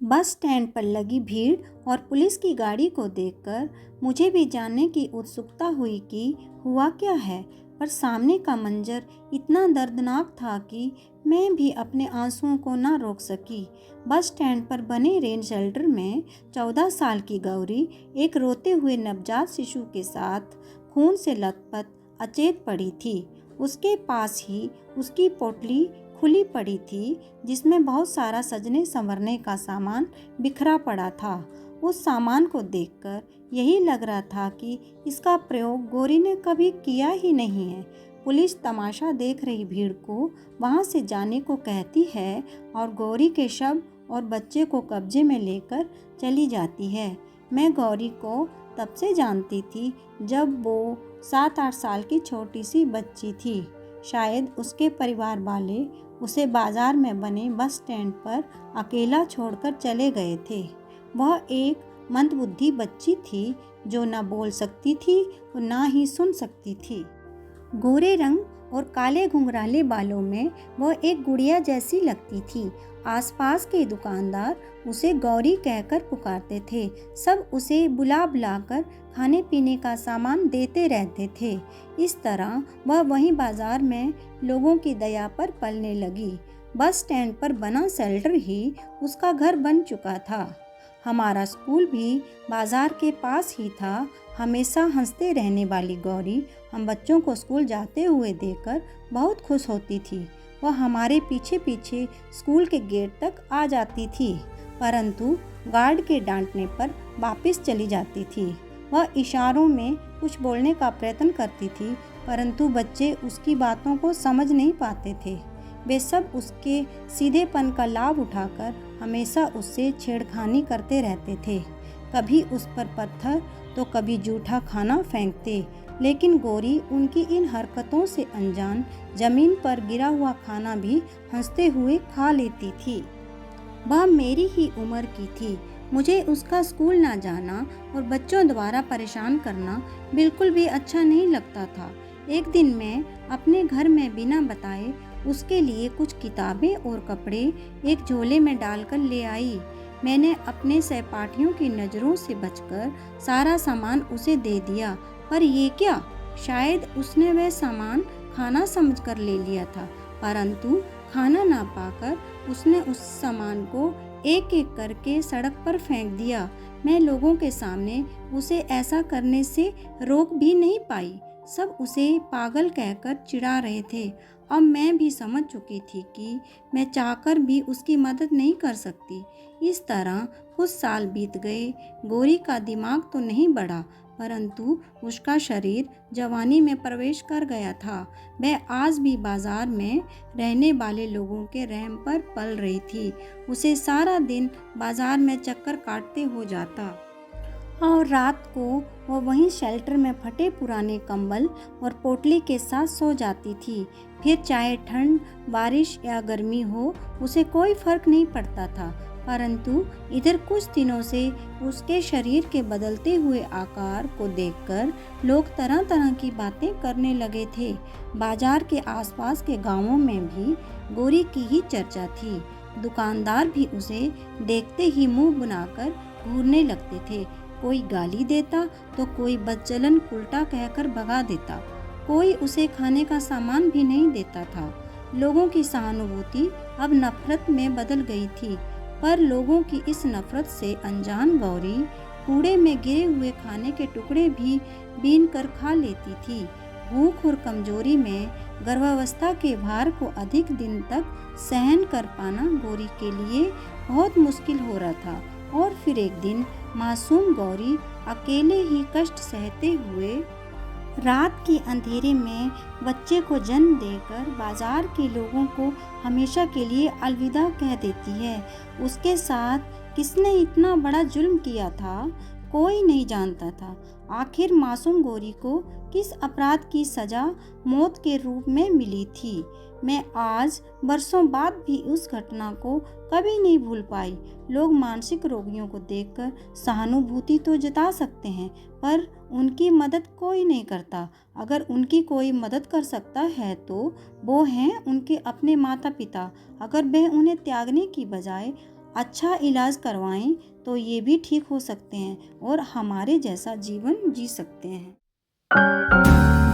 Bus stand पर लगी भीड़ और पुलिस की गाड़ी को देखकर मुझे भी जानने की उत्सुकता हुई कि हुआ क्या है। पर सामने का मंजर इतना दर्दनाक था कि मैं भी अपने आंसुओं को ना रोक सकी। बस स्टैंड पर बने रेन शेल्टर में 14 साल की गौरी एक रोते हुए नवजात शिशु के साथ खून से लथपथ अचेत पड़ी थी। उसके पास ही उसकी पोटली खुली पड़ी थी, जिसमें बहुत सारा सजने संवरने का सामान बिखरा पड़ा था। उस सामान को देखकर यही लग रहा था कि इसका प्रयोग गौरी ने कभी किया ही नहीं है। पुलिस तमाशा देख रही भीड़ को वहां से जाने को कहती है और गौरी के शव और बच्चे को कब्जे में लेकर चली जाती है। मैं गौरी को तब से जानती थी जब वो 7-8 साल की छोटी सी बच्ची थी। शायद उसके परिवार वाले उसे बाजार में बने बस स्टैंड पर अकेला छोड़कर चले गए थे। वह एक मंदबुद्धि बच्ची थी जो न बोल सकती थी और न ही सुन सकती थी। गोरे रंग और काले घुंघराले बालों में वह एक गुड़िया जैसी लगती थी। आसपास के दुकानदार उसे गौरी कहकर पुकारते थे। सब उसे बुला बुलाकर खाने पीने का सामान देते रहते थे। इस तरह वह वहीं बाजार में लोगों की दया पर पलने लगी। बस स्टैंड पर बना शेल्टर ही उसका घर बन चुका था। हमारा स्कूल भी बाजार के पास ही था। हमेशा हंसते रहने वाली गौरी हम बच्चों को स्कूल जाते हुए देखकर बहुत खुश होती थी। वह हमारे पीछे पीछे स्कूल के गेट तक आ जाती थी, परंतु गार्ड के डांटने पर वापस चली जाती थी। वह इशारों में कुछ बोलने का प्रयत्न करती थी, परंतु बच्चे उसकी बातों को समझ नहीं पाते थे। वे सब उसके सीधेपन का लाभ उठाकर हमेशा उससे छेड़खानी करते रहते थे। कभी उस पर पत्थर तो कभी जूठा खाना फेंकते, लेकिन गौरी उनकी इन हरकतों से अनजान जमीन पर गिरा हुआ खाना भी हंसते हुए खा लेती थी। वह मेरी ही उम्र की थी। मुझे उसका स्कूल ना जाना और बच्चों द्वारा परेशान करना बिल्कुल भी अच्छा नहीं लगता था। एक दिन मैं अपने घर में बिना बताए उसके लिए कुछ किताबें और कपड़े एक झोले में डालकर ले आई। मैंने अपने सहपाठियों की नज़रों से बचकर सारा सामान उसे दे दिया, पर ये क्या, शायद उसने वह सामान खाना समझकर ले लिया था, परंतु खाना ना पाकर उसने उस सामान को एक एक करके सड़क पर फेंक दिया। मैं लोगों के सामने उसे ऐसा करने से रोक भी नहीं पाई। सब उसे पागल कहकर चिढ़ा रहे थे। अब मैं भी समझ चुकी थी कि मैं चाहकर भी उसकी मदद नहीं कर सकती। इस तरह कुछ साल बीत गए। गौरी का दिमाग तो नहीं बढ़ा, परंतु उसका शरीर जवानी में प्रवेश कर गया था। वह आज भी बाजार में रहने वाले लोगों के रहम पर पल रही थी। उसे सारा दिन बाजार में चक्कर काटते हो जाता और रात को वह वहीं शेल्टर में फटे पुराने कंबल और पोटली के साथ सो जाती थी। फिर चाहे ठंड, बारिश या गर्मी हो, उसे कोई फर्क नहीं पड़ता था। परंतु इधर कुछ दिनों से उसके शरीर के बदलते हुए आकार को देखकर लोग तरह तरह की बातें करने लगे थे। बाजार के आसपास के गांवों में भी गौरी की ही चर्चा थी। दुकानदार भी उसे देखते ही मुंह बनाकर घूरने लगते थे। कोई गाली देता तो कोई बदचलन उल्टा कहकर भगा देता। कोई उसे खाने का सामान भी नहीं देता था। लोगों की सहानुभूति अब नफरत में बदल गई थी, पर लोगों की इस नफरत से अनजान गौरी कूड़े में गिरे हुए खाने के टुकड़े भी बीन कर खा लेती थी। भूख और कमजोरी में गर्भावस्था के भार को अधिक दिन तक सहन कर पाना गौरी के लिए बहुत मुश्किल हो रहा था। और फिर एक दिन मासूम गौरी अकेले ही कष्ट सहते हुए रात के अंधेरे में बच्चे को जन्म देकर बाजार के लोगों को हमेशा के लिए अलविदा कह देती है। उसके साथ किसने इतना बड़ा जुल्म किया था, कोई नहीं जानता था। आखिर मासूम गौरी को किस अपराध की सजा मौत के रूप में मिली थी। मैं आज बरसों बाद भी उस घटना को कभी नहीं भूल पाई। लोग मानसिक रोगियों को देखकर सहानुभूति तो जता सकते हैं, पर उनकी मदद कोई नहीं करता। अगर उनकी कोई मदद कर सकता है तो वो हैं उनके अपने माता पिता। अगर वह उन्हें त्यागने की बजाय अच्छा इलाज करवाएं तो ये भी ठीक हो सकते हैं और हमारे जैसा जीवन जी सकते हैं।